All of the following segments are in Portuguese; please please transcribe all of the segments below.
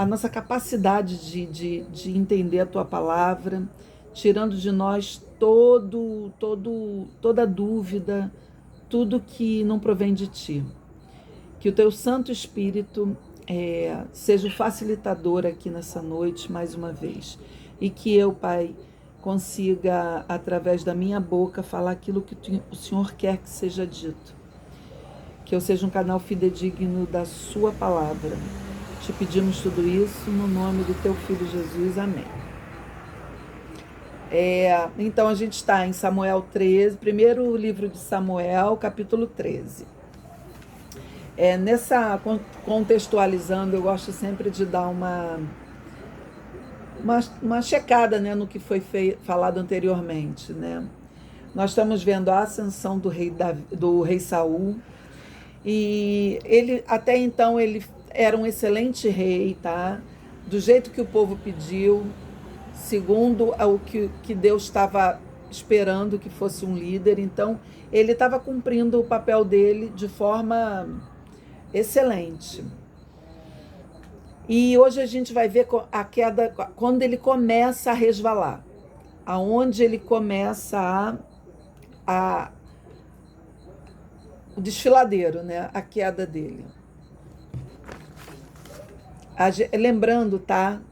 a nossa capacidade de entender a tua palavra, tirando de nós toda dúvida, tudo que não provém de ti. Que o teu Santo Espírito seja o facilitador aqui nessa noite, mais uma vez. E que eu, Pai, consiga, através da minha boca, falar aquilo que o Senhor quer que seja dito. Que eu seja um canal fidedigno da sua palavra. Te pedimos tudo isso no nome do teu Filho Jesus. Amém. Então a gente está em Samuel 13, primeiro livro de Samuel, capítulo 13. Contextualizando, eu gosto sempre de dar uma checada, né, no que foi falado anteriormente, né? Nós estamos vendo a ascensão do rei Saul, e ele até então ele era um excelente rei, tá? Do jeito que o povo pediu, segundo o que Deus estava esperando que fosse um líder. Então ele estava cumprindo o papel dele de forma excelente. E hoje a gente vai ver a queda, quando ele começa a resvalar, aonde ele começa o desfiladeiro, né? A queda dele. Lembrando, tá?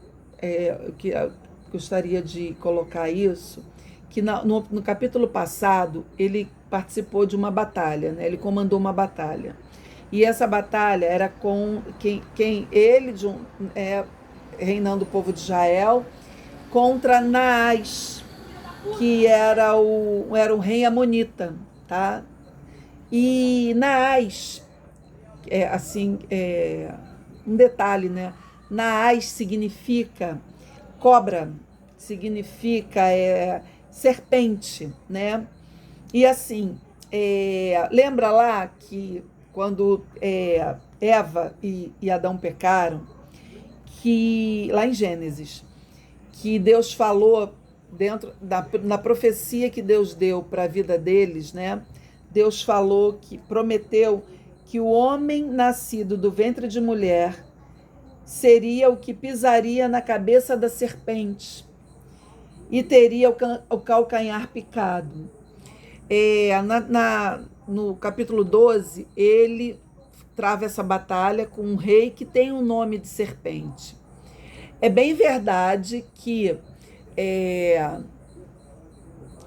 Que eu gostaria de colocar isso, que no capítulo passado ele participou de uma batalha, né? Ele comandou uma batalha. E essa batalha era com ele, reinando o povo de Israel, contra Naás, que era o rei amonita, tá? E Naás, um detalhe, né? Naás significa cobra, significa serpente, né? E assim, lembra lá que quando Eva e Adão pecaram, que lá em Gênesis, que Deus falou na profecia que Deus deu para a vida deles, né? Deus falou, prometeu que o homem nascido do ventre de mulher seria o que pisaria na cabeça da serpente e teria o calcanhar picado. No capítulo 12, ele trava essa batalha com um rei que tem um nome de serpente. É bem verdade que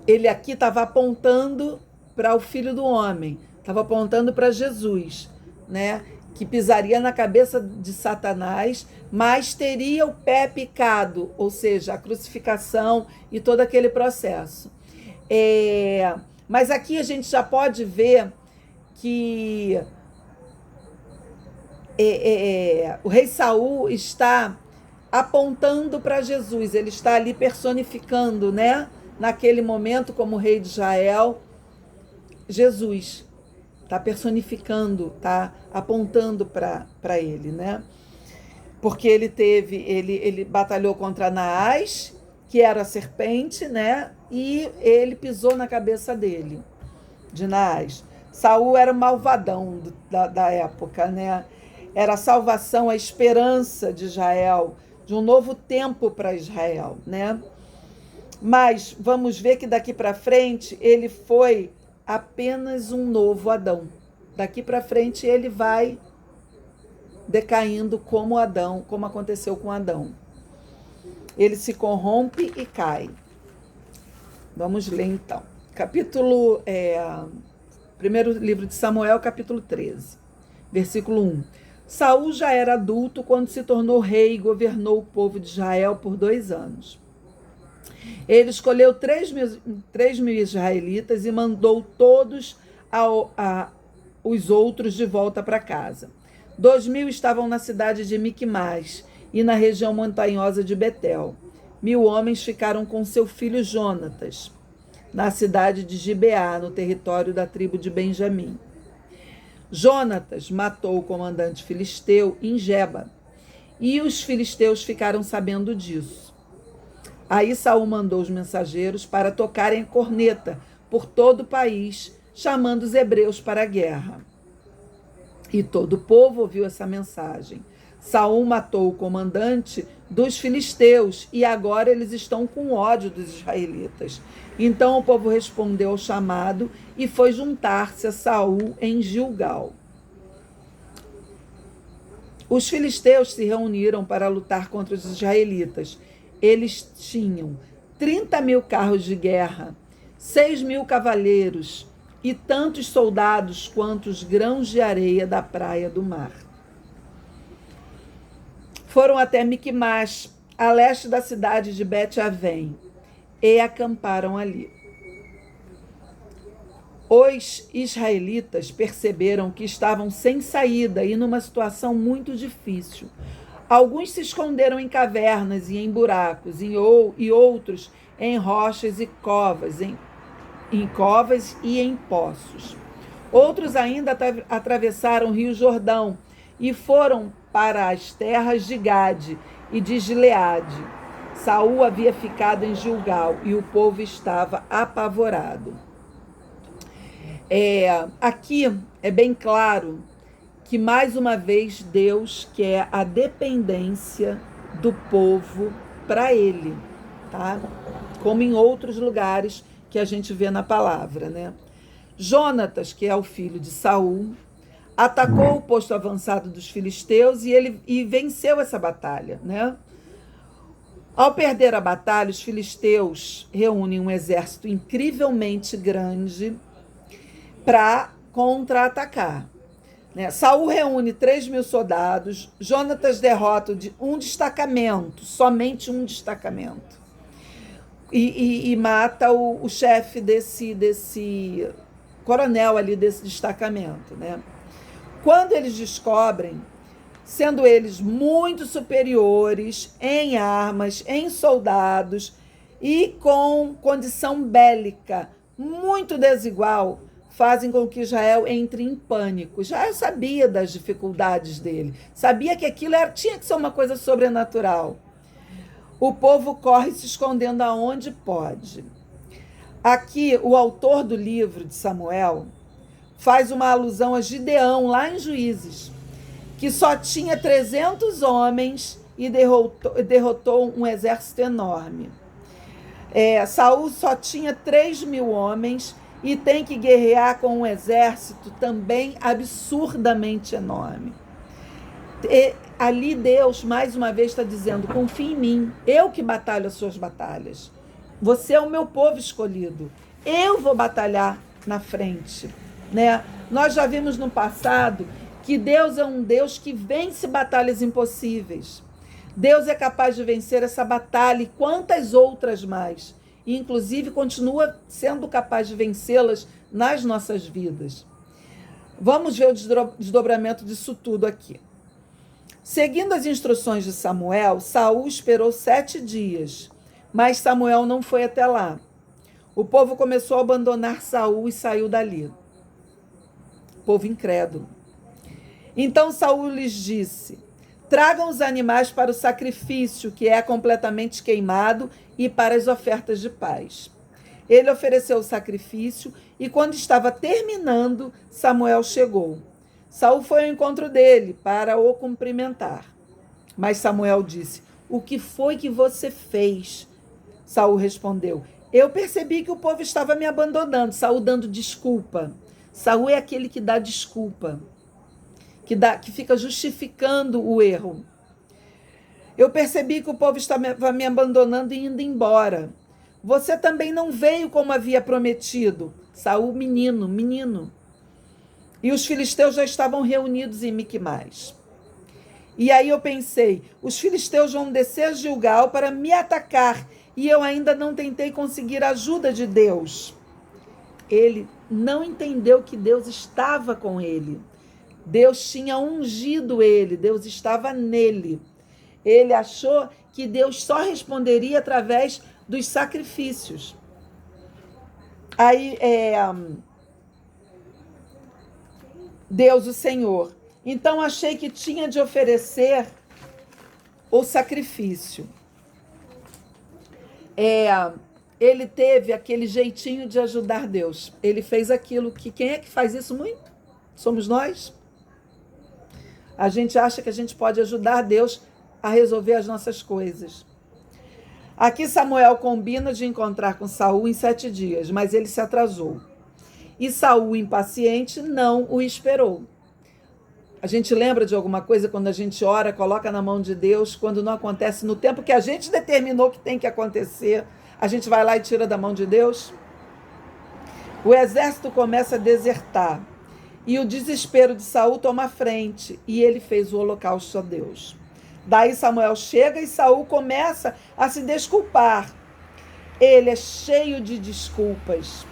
ele aqui estava apontando para o Filho do Homem, estava apontando para Jesus, né? Que pisaria na cabeça de Satanás, mas teria o pé picado, ou seja, a crucificação e todo aquele processo. Mas aqui a gente já pode ver que o rei Saul está apontando para Jesus, ele está ali personificando, né? Naquele momento, como rei de Israel, Jesus está personificando, está apontando para ele, né? Porque ele batalhou contra Naás, que era a serpente, né? E ele pisou na cabeça de Naás. Saul era o malvadão da época, né? Era a salvação, a esperança de Israel, de um novo tempo para Israel, né? Mas vamos ver que daqui para frente ele foi apenas um novo Adão. Daqui para frente ele vai decaindo como Adão, como aconteceu com Adão. Ele se corrompe e cai. Vamos ler então. Primeiro livro de Samuel, capítulo 13, versículo 1. Saul já era adulto quando se tornou rei e governou o povo de Israel por 2 anos. Ele escolheu 3.000 israelitas e mandou todos os outros de volta para casa. 2.000 estavam na cidade de Miquimás e na região montanhosa de Betel. 1.000 homens ficaram com seu filho Jonatas, na cidade de Gibeá, no território da tribo de Benjamim. Jonatas matou o comandante filisteu em Geba, e os filisteus ficaram sabendo disso. Aí Saul mandou os mensageiros para tocarem corneta por todo o país, chamando os hebreus para a guerra. E todo o povo ouviu essa mensagem. Saul matou o comandante dos filisteus e agora eles estão com ódio dos israelitas. Então o povo respondeu ao chamado e foi juntar-se a Saul em Gilgal. Os filisteus se reuniram para lutar contra os israelitas. Eles tinham 30.000 carros de guerra, 6.000 cavaleiros e tantos soldados quanto os grãos de areia da praia do mar. Foram até Miquimás, a leste da cidade de Bet-Avém, e acamparam ali. Os israelitas perceberam que estavam sem saída e numa situação muito difícil. Alguns se esconderam em cavernas e em buracos, e outros em rochas e covas, em covas e em poços. Outros ainda atravessaram o rio Jordão e foram para as terras de Gade e de Gileade. Saul havia ficado em Gilgal e o povo estava apavorado. Aqui é bem claro que, mais uma vez, Deus quer a dependência do povo para ele, tá? Como em outros lugares que a gente vê na palavra, né? Jonatas, que é o filho de Saul, atacou o posto avançado dos filisteus e venceu essa batalha, né? Ao perder a batalha, os filisteus reúnem um exército incrivelmente grande para contra-atacar, né? Saul reúne 3.000 soldados, Jonatas derrota um destacamento, somente um destacamento, e mata o chefe desse coronel ali desse destacamento, né? Quando eles descobrem, sendo eles muito superiores em armas, em soldados e com condição bélica muito desigual, fazem com que Israel entre em pânico. Israel sabia das dificuldades dele, sabia que aquilo tinha que ser uma coisa sobrenatural. O povo corre se escondendo aonde pode. Aqui, o autor do livro de Samuel faz uma alusão a Gideão, lá em Juízes, que só tinha 300 homens e derrotou um exército enorme. Saul só tinha 3.000 homens e tem que guerrear com um exército também absurdamente enorme. Ali Deus, mais uma vez, está dizendo: confie em mim, eu que batalho as suas batalhas. Você é o meu povo escolhido, eu vou batalhar na frente, né? Nós já vimos no passado que Deus é um Deus que vence batalhas impossíveis. Deus é capaz de vencer essa batalha e quantas outras mais. E, inclusive, continua sendo capaz de vencê-las nas nossas vidas. Vamos ver o desdobramento disso tudo aqui. Seguindo as instruções de Samuel, Saul esperou 7 dias, mas Samuel não foi até lá. O povo começou a abandonar Saul e saiu dali. Povo incrédulo. Então Saul lhes disse: tragam os animais para o sacrifício, que é completamente queimado, e para as ofertas de paz. Ele ofereceu o sacrifício, e quando estava terminando, Samuel chegou. Saul foi ao encontro dele para o cumprimentar. Mas Samuel disse: o que foi que você fez? Saul respondeu: eu percebi que o povo estava me abandonando. Saul dando desculpa. Saul é aquele que dá desculpa, que fica justificando o erro. Eu percebi que o povo estava me abandonando e indo embora. Você também não veio como havia prometido. Saul, menino. E os filisteus já estavam reunidos em Miquimás. E aí eu pensei: os filisteus vão descer a Gilgal para me atacar, e eu ainda não tentei conseguir a ajuda de Deus. Ele não entendeu que Deus estava com ele. Deus tinha ungido ele, Deus estava nele. Ele achou que Deus só responderia através dos sacrifícios. Aí, Deus, o Senhor. Então, achei que tinha de oferecer o sacrifício. Ele teve aquele jeitinho de ajudar Deus. Ele fez aquilo que... Quem é que faz isso muito? Somos nós. A gente acha que a gente pode ajudar Deus a resolver as nossas coisas. Aqui Samuel combina de encontrar com Saul em 7 dias, mas ele se atrasou. E Saul, impaciente, não o esperou. A gente lembra de alguma coisa quando a gente ora, coloca na mão de Deus, quando não acontece no tempo que a gente determinou que tem que acontecer, a gente vai lá e tira da mão de Deus? O exército começa a desertar e o desespero de Saul toma a frente e ele fez o holocausto a Deus. Daí Samuel chega e Saul começa a se desculpar. Ele é cheio de desculpas,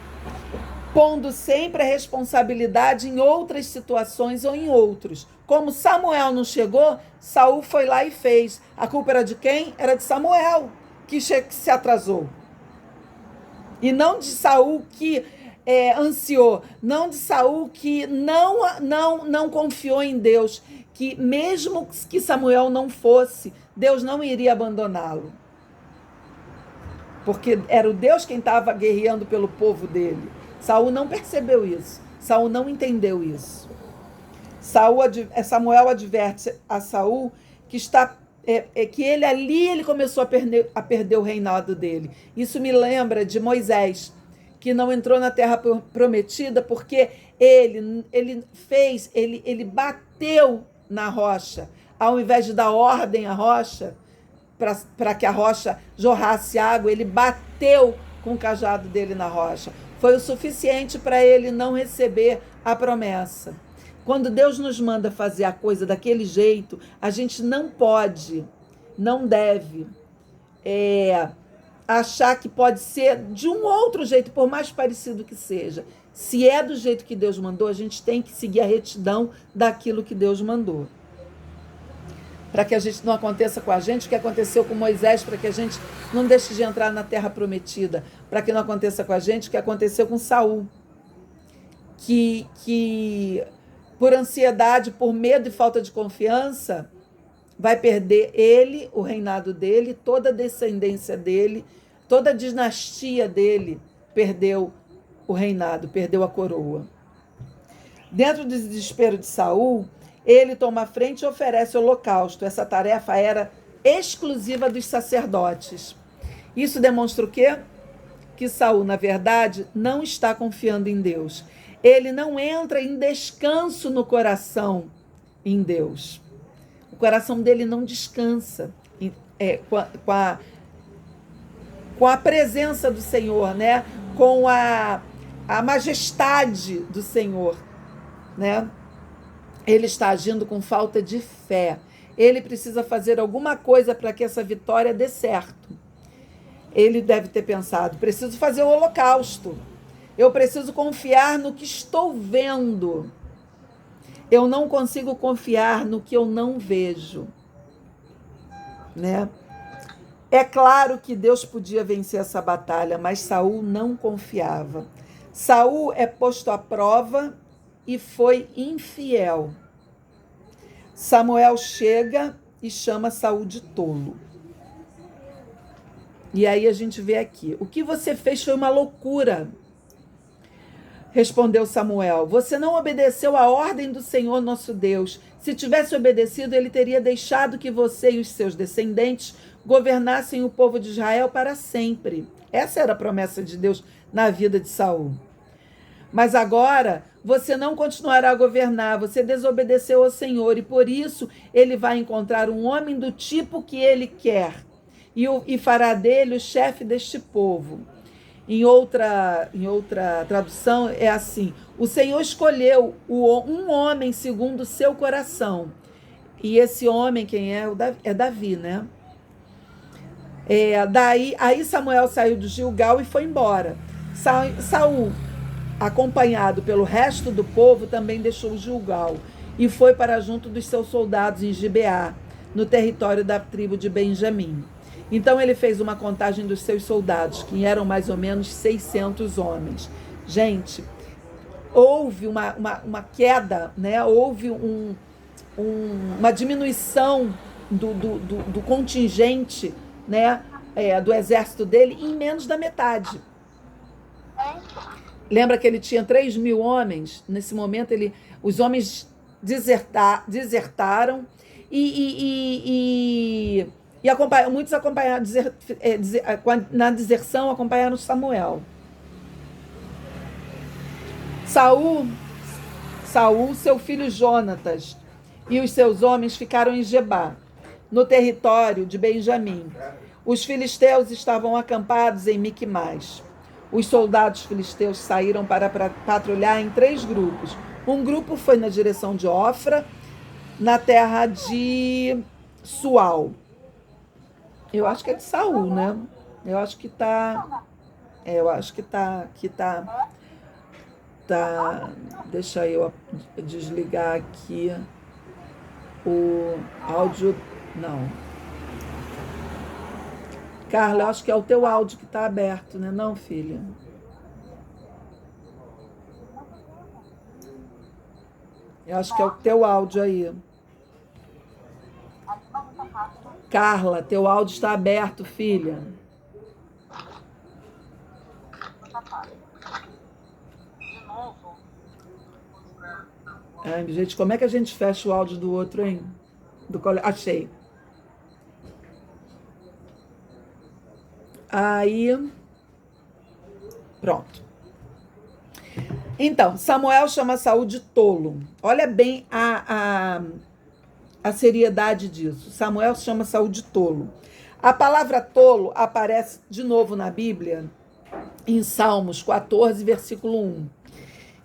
pondo sempre a responsabilidade em outras situações ou em outros. Como Samuel não chegou, Saul foi lá e fez. A culpa era de quem? Era de Samuel, que se atrasou. E não de Saul que ansiou, não de Saul que não confiou em Deus, que mesmo que Samuel não fosse, Deus não iria abandoná-lo. Porque era o Deus quem estava guerreando pelo povo dele. Saul não percebeu isso. Saul não entendeu isso. Samuel adverte a Saul que que ele começou a perder o reinado dele. Isso me lembra de Moisés, que não entrou na terra prometida porque ele bateu na rocha, ao invés de dar ordem à rocha, para que a rocha jorrasse água, ele bateu com o cajado dele na rocha. Foi o suficiente para ele não receber a promessa. Quando Deus nos manda fazer a coisa daquele jeito, a gente não pode, não deve achar que pode ser de um outro jeito, por mais parecido que seja. Se é do jeito que Deus mandou, a gente tem que seguir a retidão daquilo que Deus mandou. Para que a gente não aconteça com a gente o que aconteceu com Moisés, para que a gente não deixe de entrar na terra prometida, para que não aconteça com a gente o que aconteceu com Saul, que por ansiedade, por medo e falta de confiança, vai perder ele, o reinado dele, toda a descendência dele, toda a dinastia dele perdeu o reinado, perdeu a coroa. Dentro do desespero de Saul, ele toma a frente e oferece o holocausto. Essa tarefa era exclusiva dos sacerdotes. Isso demonstra o quê? Que Saul, na verdade, não está confiando em Deus. Ele não entra em descanso no coração em Deus. O coração dele não descansa com a presença do Senhor, né? Com a majestade do Senhor, né? Ele está agindo com falta de fé. Ele precisa fazer alguma coisa para que essa vitória dê certo. Ele deve ter pensado: preciso fazer o holocausto. Eu preciso confiar no que estou vendo. Eu não consigo confiar no que eu não vejo, né? É claro que Deus podia vencer essa batalha, mas Saul não confiava. Saul é posto à prova e foi infiel. Samuel chega e chama Saul de tolo. E aí a gente vê aqui: o que você fez foi uma loucura. Respondeu Samuel: você não obedeceu à ordem do Senhor nosso Deus. Se tivesse obedecido, ele teria deixado que você e os seus descendentes governassem o povo de Israel para sempre. Essa era a promessa de Deus na vida de Saul. Mas agora você não continuará a governar, você desobedeceu ao Senhor, e por isso ele vai encontrar um homem do tipo que ele quer e fará dele o chefe deste povo. Em outra tradução é assim: o Senhor escolheu um homem segundo o seu coração. E esse homem, quem é? É Davi, né? Aí Samuel saiu de Gilgal e foi embora. Saul, acompanhado pelo resto do povo, também deixou Gilgal e foi para junto dos seus soldados em Gibeá, no território da tribo de Benjamim. Então ele fez uma contagem dos seus soldados, que eram mais ou menos 600 homens. Gente, houve uma queda, né? Houve uma diminuição do contingente, né? Do exército dele em menos da metade. Lembra que ele tinha 3.000 homens? Nesse momento, os homens desertaram muitos acompanharam, na deserção acompanharam Samuel. Saul, seu filho Jonatas e os seus homens ficaram em Gebá, no território de Benjamim. Os filisteus estavam acampados em Miquimás. Os soldados filisteus saíram para patrulhar em 3 grupos. Um grupo foi na direção de Ofra, na terra de Sual. Eu acho que é de Saul, né? Eu acho que tá. Deixa eu desligar aqui o áudio. Não. Carla, eu acho que é o teu áudio que está aberto, né? Não, filha? Eu acho que é o teu áudio aí. Carla, teu áudio está aberto, filha. Ai, gente, como é que a gente fecha o áudio do outro, hein? Achei. Aí, pronto. Então, Samuel chama Saul de tolo. Olha bem a seriedade disso. Samuel chama Saul de tolo. A palavra tolo aparece de novo na Bíblia, em Salmos 14, versículo 1,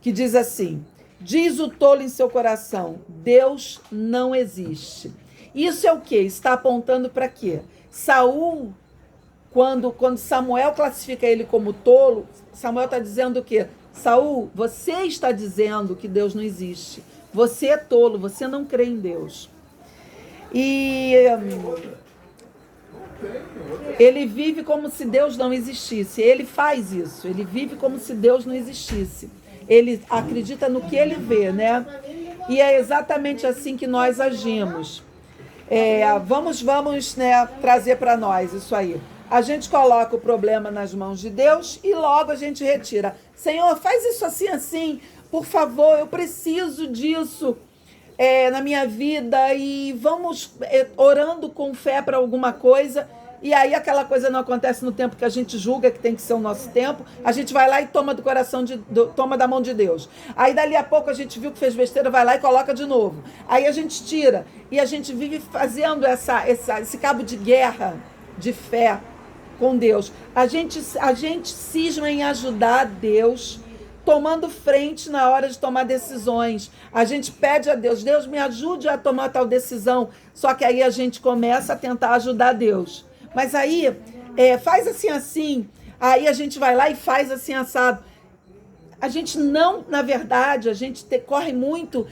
que diz assim: diz o tolo em seu coração, Deus não existe. Isso é o quê? Está apontando para quê? Saul, quando Samuel classifica ele como tolo, Samuel está dizendo o quê? Saul, você está dizendo que Deus não existe. Você é tolo, você não crê em Deus. E ele vive como se Deus não existisse. Ele faz isso, ele vive como se Deus não existisse. Ele acredita no que ele vê, né? E é exatamente assim que nós agimos. Vamos, né, trazer para nós isso aí. A gente coloca o problema nas mãos de Deus e logo a gente retira. Senhor, faz isso assim, assim, por favor, eu preciso disso na minha vida, e vamos orando com fé para alguma coisa, e aí aquela coisa não acontece no tempo que a gente julga que tem que ser o nosso tempo, a gente vai lá e toma toma da mão de Deus. Aí dali a pouco a gente viu que fez besteira, vai lá e coloca de novo. Aí a gente tira, e a gente vive fazendo esse cabo de guerra de fé com Deus. A gente cisma em ajudar Deus, tomando frente na hora de tomar decisões. A gente pede a Deus, Deus me ajude a tomar tal decisão, só que aí a gente começa a tentar ajudar Deus. Mas aí, faz assim, assim, aí a gente vai lá e faz assim, assado. A gente não, na verdade, a gente corre muito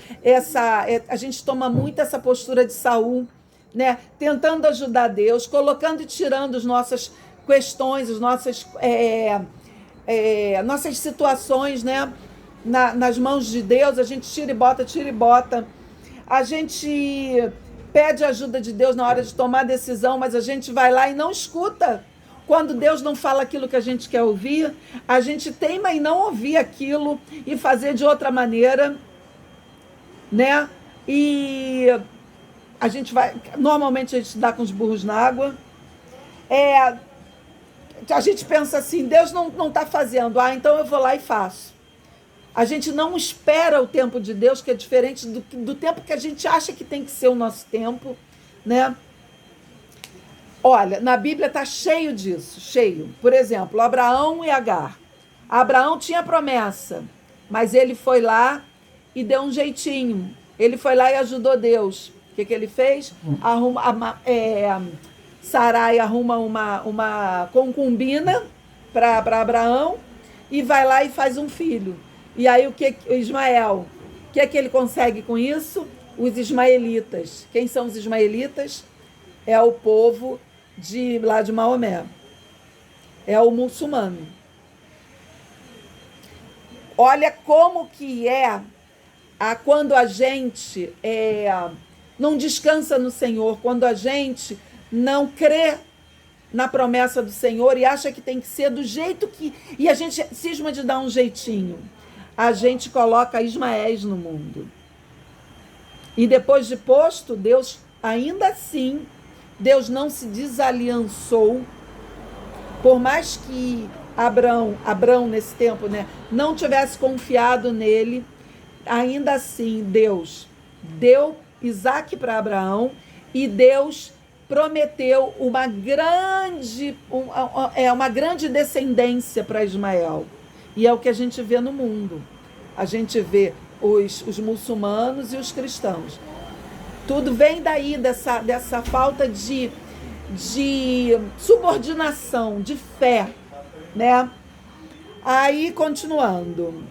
a gente toma muito essa postura de Saul, né? Tentando ajudar Deus, colocando e tirando as nossas questões, as nossas situações, né, nas mãos de Deus. A gente tira e bota. A gente pede ajuda de Deus na hora de tomar decisão, mas a gente vai lá e não escuta. Quando Deus não fala aquilo que a gente quer ouvir, a gente teima em não ouvir aquilo e fazer de outra maneira, né? E a gente vai, normalmente a gente dá com os burros na água. A gente pensa assim, Deus não está fazendo, então eu vou lá e faço. A gente não espera o tempo de Deus, que é diferente do tempo que a gente acha que tem que ser o nosso tempo, né? Olha, na Bíblia está cheio disso, cheio. Por exemplo, Abraão e Agar. Abraão tinha promessa, mas ele foi lá e deu um jeitinho. Ele foi lá e ajudou Deus. O que ele fez? Sarai arruma uma concubina para Abraão e vai lá e faz um filho. E aí o Ismael, o que ele consegue com isso? Os ismaelitas. Quem são os ismaelitas? É o povo lá de Maomé. É o muçulmano. Olha como que quando a gente não descansa no Senhor, quando a gente não crê na promessa do Senhor e acha que tem que ser do jeito que... E a gente cisma de dar um jeitinho. A gente coloca Ismaéis no mundo. E depois de posto, Deus, ainda assim, Deus não se desaliançou, por mais que Abrão nesse tempo, né, não tivesse confiado nele, ainda assim Deus deu Isaque para Abraão e Deus prometeu uma grande descendência para Ismael. E é o que a gente vê no mundo. A gente vê os muçulmanos e os cristãos. Tudo vem daí, dessa falta de subordinação, de fé, né? Aí, continuando.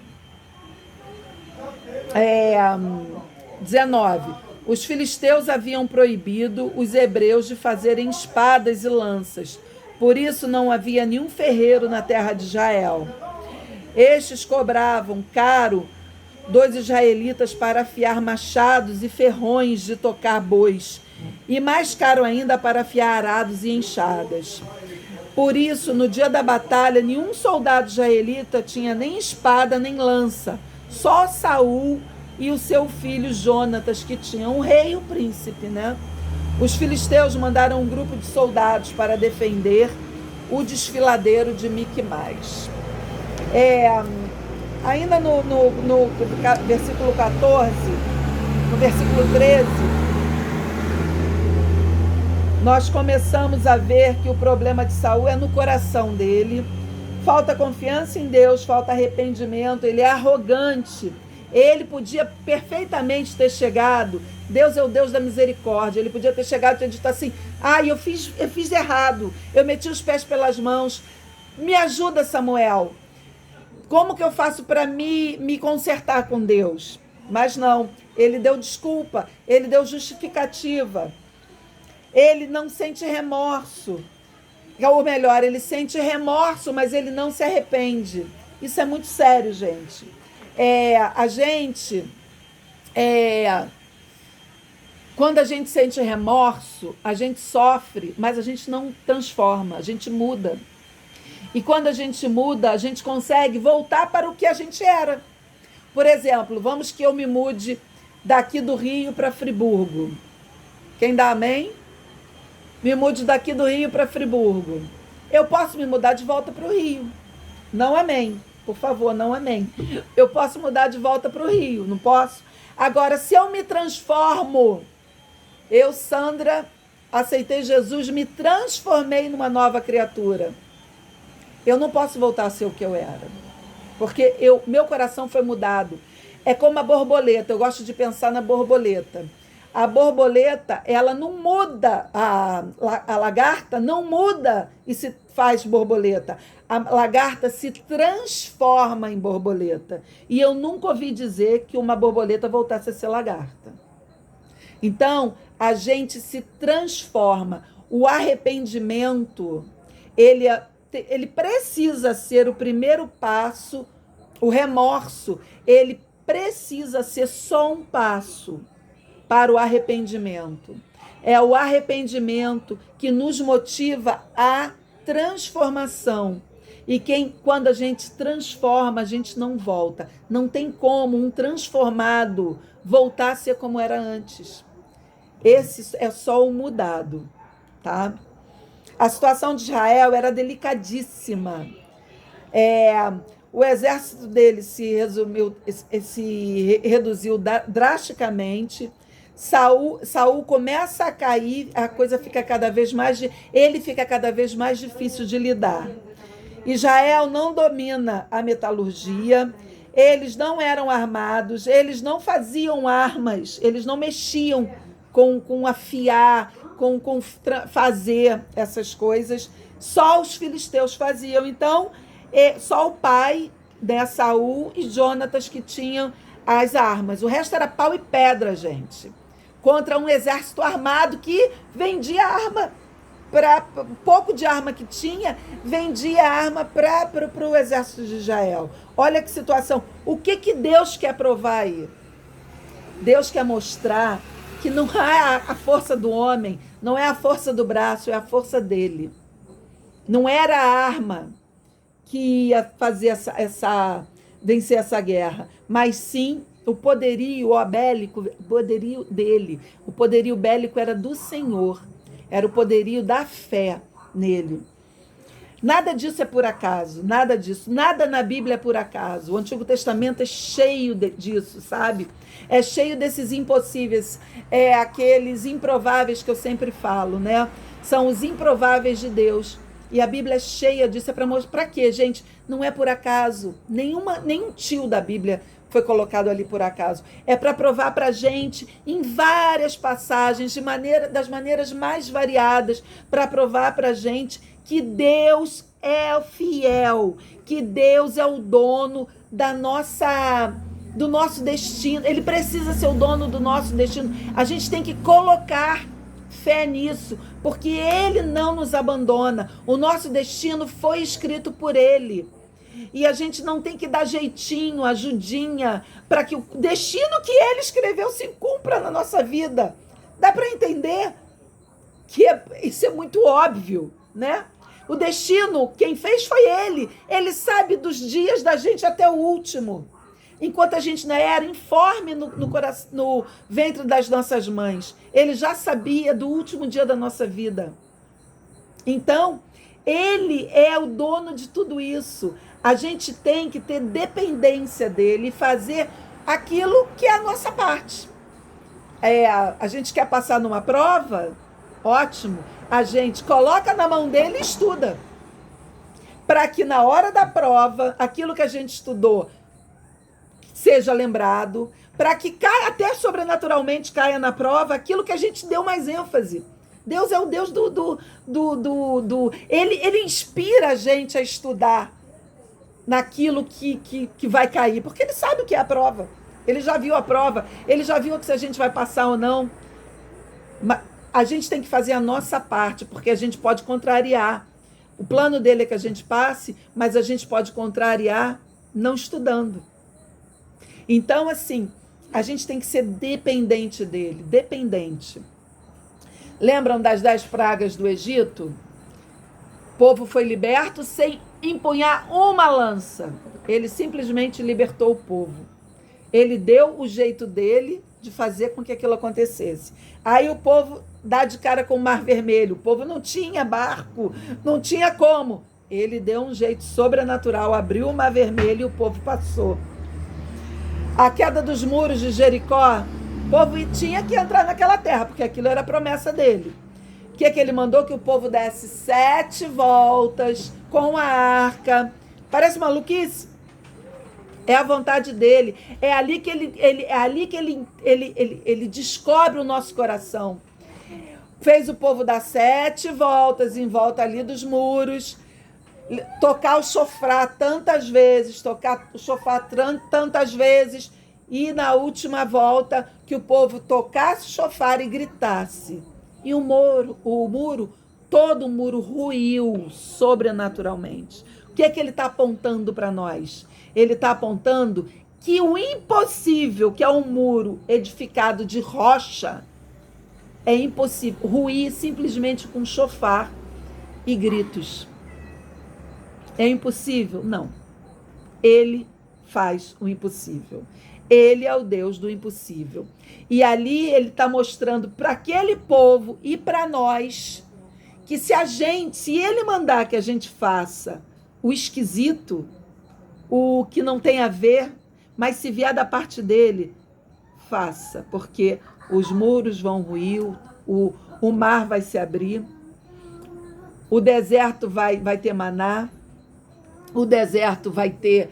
19. Os filisteus haviam proibido os hebreus de fazerem espadas e lanças. Por isso não havia nenhum ferreiro na terra de Israel. Estes cobravam caro dos israelitas para afiar machados e ferrões de tocar bois, e mais caro ainda para afiar arados e enxadas. Por isso, no dia da batalha, nenhum soldado israelita tinha nem espada nem lança, só Saul e o seu filho Jonatas, que tinham o rei e o príncipe, né? Os filisteus mandaram um grupo de soldados para defender o desfiladeiro de Miquimais. Ainda no versículo 14, no versículo 13, nós começamos a ver que o problema de Saul é no coração dele. Falta confiança em Deus, falta arrependimento, ele é arrogante. Ele podia perfeitamente ter chegado, Deus é o Deus da misericórdia, ele podia ter chegado e ter dito assim: eu fiz errado, eu meti os pés pelas mãos, me ajuda, Samuel. Como que eu faço para me consertar com Deus? Mas não, ele deu desculpa, ele deu justificativa. Ele não sente remorso. Ou melhor, ele sente remorso, mas ele não se arrepende. Isso é muito sério, gente. Quando a gente sente remorso, a gente sofre, mas a gente não transforma, a gente muda. E quando a gente muda, a gente consegue voltar para o que a gente era. Por exemplo, vamos que eu me mude daqui do Rio para Friburgo. Quem dá amém? Me mude daqui do Rio para Friburgo. Eu posso me mudar de volta para o Rio. Não amém. Por favor, não amém. Eu posso mudar de volta para o Rio, não posso? Agora, se eu me transformo, eu, Sandra, aceitei Jesus, me transformei numa nova criatura. Eu não posso voltar a ser o que eu era, porque meu coração foi mudado. É como a borboleta, eu gosto de pensar na borboleta. A borboleta, ela não muda, a lagarta não muda e se faz borboleta. A lagarta se transforma em borboleta. E eu nunca ouvi dizer que uma borboleta voltasse a ser lagarta. Então, a gente se transforma. O arrependimento, ele precisa ser o primeiro passo. O remorso, ele precisa ser só um passo para o arrependimento. É o arrependimento que nos motiva à transformação. E quando a gente transforma, a gente não volta. Não tem como um transformado voltar a ser como era antes. Esse é só o mudado, tá? A situação de Israel era delicadíssima. O exército dele se reduziu drasticamente. Saul começa a cair, a coisa fica ele fica cada vez mais difícil de lidar. Israel não domina a metalurgia, eles não eram armados, eles não faziam armas, eles não mexiam com afiar, com fazer essas coisas, só os filisteus faziam. Então, só o pai, né, Saul e Jonatas, que tinham as armas. O resto era pau e pedra, gente. Contra um exército armado que vendia arma. Pouco de arma que tinha, vendia arma para o exército de Israel. Olha que situação. O que Deus quer provar aí? Deus quer mostrar que não é a força do homem, não é a força do braço, é a força dele. Não era a arma que ia fazer vencer essa guerra, mas sim o poderio bélico, o poderio dele, o poderio bélico era do Senhor, era o poderio da fé nele. Nada disso é por acaso, nada disso, nada na Bíblia é por acaso. O Antigo Testamento é cheio disso, sabe? É cheio desses impossíveis, aqueles improváveis que eu sempre falo, né? São os improváveis de Deus. E a Bíblia é cheia disso, é para mostrar. Para quê, gente? Não é por acaso. Nenhum tio da Bíblia foi colocado ali por acaso. É para provar para a gente, em várias passagens, das maneiras mais variadas, para provar para a gente que Deus é fiel, que Deus é o dono do nosso destino. Ele precisa ser o dono do nosso destino. A gente tem que colocar fé nisso, porque Ele não nos abandona. O nosso destino foi escrito por Ele. E a gente não tem que dar jeitinho, ajudinha, para que o destino que Ele escreveu se cumpra na nossa vida. Dá para entender que isso é muito óbvio, né? O destino, quem fez foi Ele. Ele sabe dos dias da gente até o último. Enquanto a gente não era informe no ventre das nossas mães, Ele já sabia do último dia da nossa vida. Então, Ele é o dono de tudo isso. A gente tem que ter dependência dEle e fazer aquilo que é a nossa parte. A gente quer passar numa prova? Ótimo. A gente coloca na mão dele e estuda. Para que na hora da prova, aquilo que a gente estudou seja lembrado. Para que caia, até sobrenaturalmente caia na prova, aquilo que a gente deu mais ênfase. Deus é o Deus Ele inspira a gente a estudar naquilo que vai cair. Porque Ele sabe o que é a prova. Ele já viu a prova. Ele já viu se a gente vai passar ou não. Mas a gente tem que fazer a nossa parte, porque a gente pode contrariar. O plano dele é que a gente passe, mas a gente pode contrariar não estudando. Então, assim, a gente tem que ser dependente dele, dependente. Lembram das 10 pragas do Egito? O povo foi liberto sem empunhar uma lança. Ele simplesmente libertou o povo. Ele deu o jeito dele de fazer com que aquilo acontecesse. Aí o povo dá de cara com o Mar Vermelho. O povo não tinha barco, não tinha como. Ele deu um jeito sobrenatural, abriu o Mar Vermelho e o povo passou. A queda dos muros de Jericó, o povo tinha que entrar naquela terra, porque aquilo era a promessa dele. O que ele mandou? Que o povo desse 7 voltas com a arca. Parece maluquice? É a vontade dele. É ali que ele descobre o nosso coração. Fez o povo dar 7 voltas em volta ali dos muros, tocar o chofar tantas vezes, e na última volta que o povo tocasse o chofar e gritasse. E todo o muro ruiu sobrenaturalmente. O que é que ele está apontando para nós? Ele está apontando que o impossível, que é um muro edificado de rocha, é impossível ruir simplesmente com chofar e gritos. É impossível? Não. Ele faz o impossível. Ele é o Deus do impossível. E ali ele está mostrando para aquele povo e para nós que se ele mandar que a gente faça o esquisito, o que não tem a ver, mas se vier da parte dele, faça, porque os muros vão ruir, o mar vai se abrir, o deserto vai ter maná, o deserto vai ter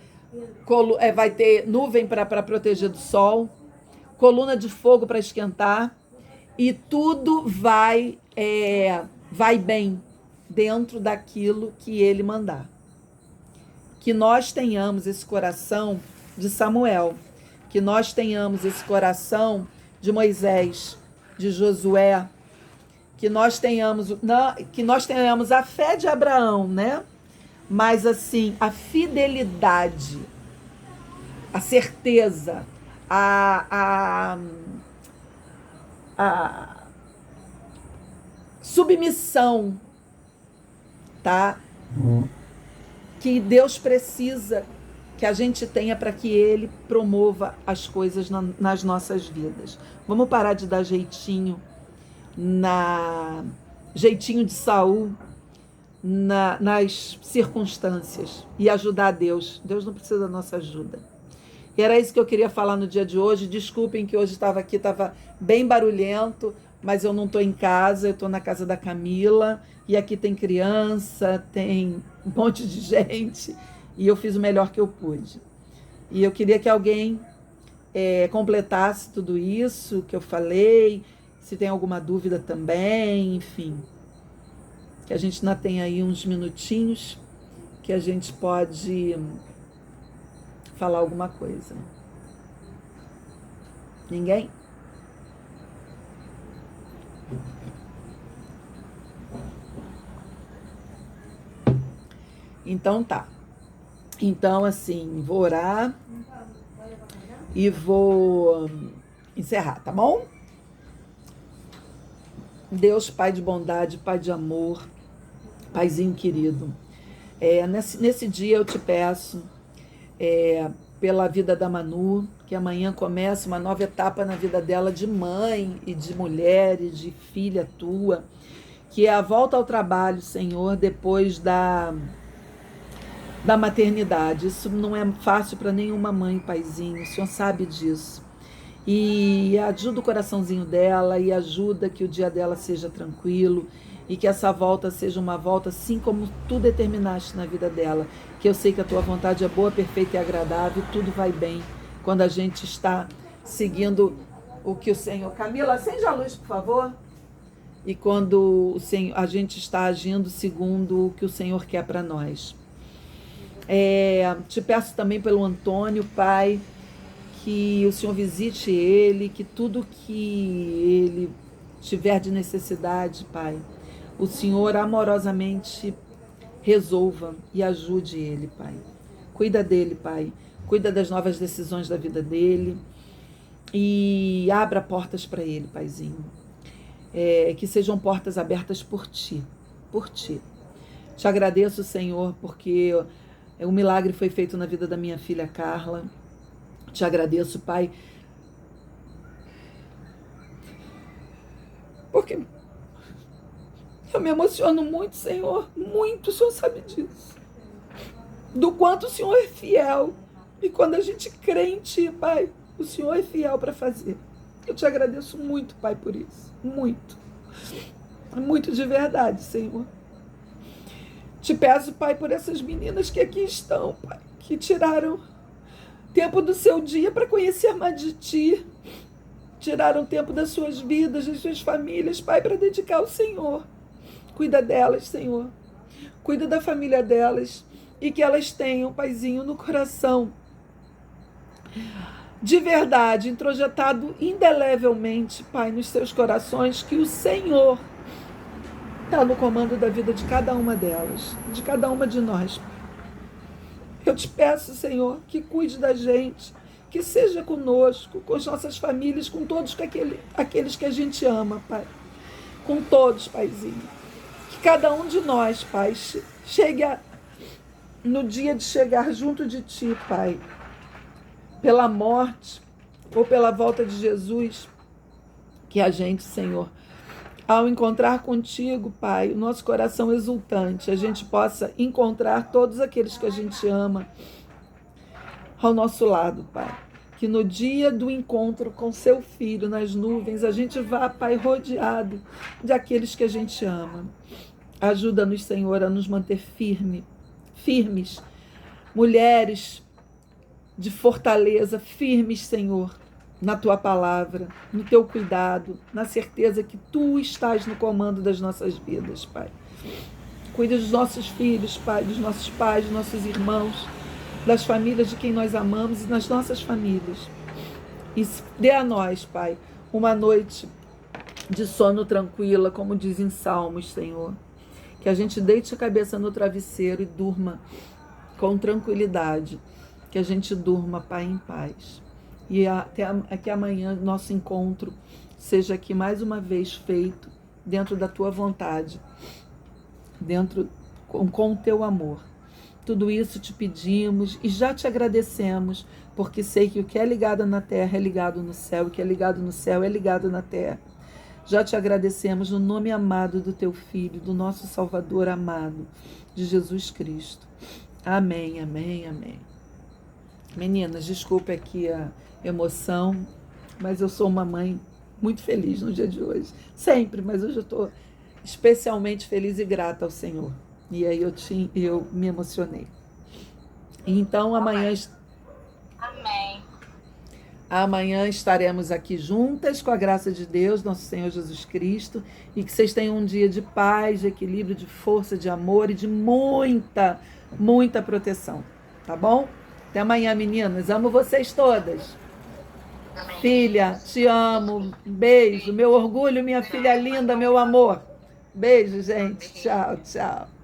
nuvem para proteger do sol, coluna de fogo para esquentar, e tudo vai bem dentro daquilo que ele mandar. Que nós tenhamos esse coração de Samuel, que nós tenhamos esse coração de Moisés, de Josué, que nós tenhamos a fé de Abraão, né? Mas assim, a fidelidade, a certeza, a submissão, tá? Que Deus precisa que a gente tenha para que Ele promova as coisas nas nossas vidas. Vamos parar de dar jeitinho jeitinho de Saul nas circunstâncias e ajudar Deus. Deus não precisa da nossa ajuda. E era isso que eu queria falar no dia de hoje. Desculpem que hoje estava bem barulhento, mas eu não estou em casa, eu estou na casa da Camila, e aqui tem criança, tem um monte de gente, e eu fiz o melhor que eu pude. E eu queria que alguém completasse tudo isso que eu falei, se tem alguma dúvida também, enfim. Que a gente ainda tem aí uns minutinhos que a gente pode falar alguma coisa. Ninguém? Então tá. Então, assim, vou orar e vou encerrar, tá bom? Deus, Pai de bondade, Pai de amor, Paizinho querido, nesse dia eu te peço, pela vida da Manu, que amanhã começa uma nova etapa na vida dela de mãe e de mulher e de filha tua, que é a volta ao trabalho, Senhor, depois da maternidade. Isso não é fácil para nenhuma mãe, Paizinho, o Senhor sabe disso. E ajuda o coraçãozinho dela e ajuda que o dia dela seja tranquilo e que essa volta seja uma volta assim como tu determinaste na vida dela, que eu sei que a tua vontade é boa, perfeita e agradável, e tudo vai bem quando a gente está seguindo o que o Senhor... Camila, acende a luz, por favor. E quando a gente está agindo segundo o que o Senhor quer para nós. Te peço também pelo Antônio, Pai, que o Senhor visite ele, que tudo que ele tiver de necessidade, Pai, o Senhor amorosamente resolva e ajude ele, Pai. Cuida dele, Pai. Cuida das novas decisões da vida dele e abra portas para ele, Paizinho. Que sejam portas abertas por ti, por ti. Te agradeço, Senhor, porque o milagre foi feito na vida da minha filha Carla. Te agradeço, Pai, porque eu me emociono muito, Senhor, muito, o Senhor sabe disso. Do quanto o Senhor é fiel. E quando a gente crê em Ti, Pai, o Senhor é fiel para fazer. Eu te agradeço muito, Pai, por isso. Muito. Muito de verdade, Senhor. Te peço, Pai, por essas meninas que aqui estão, Pai, que tiraram tempo do seu dia para conhecer mais de Ti. Tiraram tempo das suas vidas, das suas famílias, Pai, para dedicar ao Senhor. Cuida delas, Senhor. Cuida da família delas. E que elas tenham, Paizinho, no coração, de verdade, introjetado indelevelmente, Pai, nos seus corações, que o Senhor está no comando da vida de cada uma delas, de cada uma de nós. Eu te peço, Senhor, que cuide da gente, que seja conosco, com as nossas famílias, com todos aqueles que a gente ama, Pai. Com todos, Paizinho. Que cada um de nós, Pai, chegue no dia de chegar junto de Ti, Pai, pela morte ou pela volta de Jesus, que a gente, Senhor, ao encontrar contigo, Pai, o nosso coração exultante, a gente possa encontrar todos aqueles que a gente ama ao nosso lado, Pai. Que no dia do encontro com seu Filho nas nuvens, a gente vá, Pai, rodeado de aqueles que a gente ama. Ajuda-nos, Senhor, a nos manter firmes, mulheres de fortaleza, firmes, Senhor, na Tua palavra, no Teu cuidado, na certeza que Tu estás no comando das nossas vidas, Pai. Cuida dos nossos filhos, Pai, dos nossos pais, dos nossos irmãos, das famílias de quem nós amamos e das nossas famílias. E dê a nós, Pai, uma noite de sono tranquila, como diz em Salmos, Senhor. Que a gente deite a cabeça no travesseiro e durma com tranquilidade. Que a gente durma, Pai, em paz. E que amanhã nosso encontro seja aqui mais uma vez feito dentro da Tua vontade, com o Teu amor. tudo isso te pedimos e já te agradecemos, porque sei que o que é ligado na terra é ligado no céu, o que é ligado no céu é ligado na terra. Já te agradecemos no nome amado do teu Filho, do nosso Salvador amado, de Jesus Cristo. Amém, amém, amém. Meninas, desculpe aqui a emoção, mas eu sou uma mãe muito feliz no dia de hoje. Sempre, mas hoje eu estou especialmente feliz e grata ao Senhor. E aí eu me emocionei. Então Amém. amanhã estaremos aqui juntas com a graça de Deus, nosso Senhor Jesus Cristo, e que vocês tenham um dia de paz, de equilíbrio, de força, de amor e de muita, muita proteção, tá bom? Até amanhã, meninas. Amo vocês todas. Amém. Filha, te amo. Beijo. Meu orgulho, minha filha linda, meu amor. Beijo, gente. Tchau, tchau.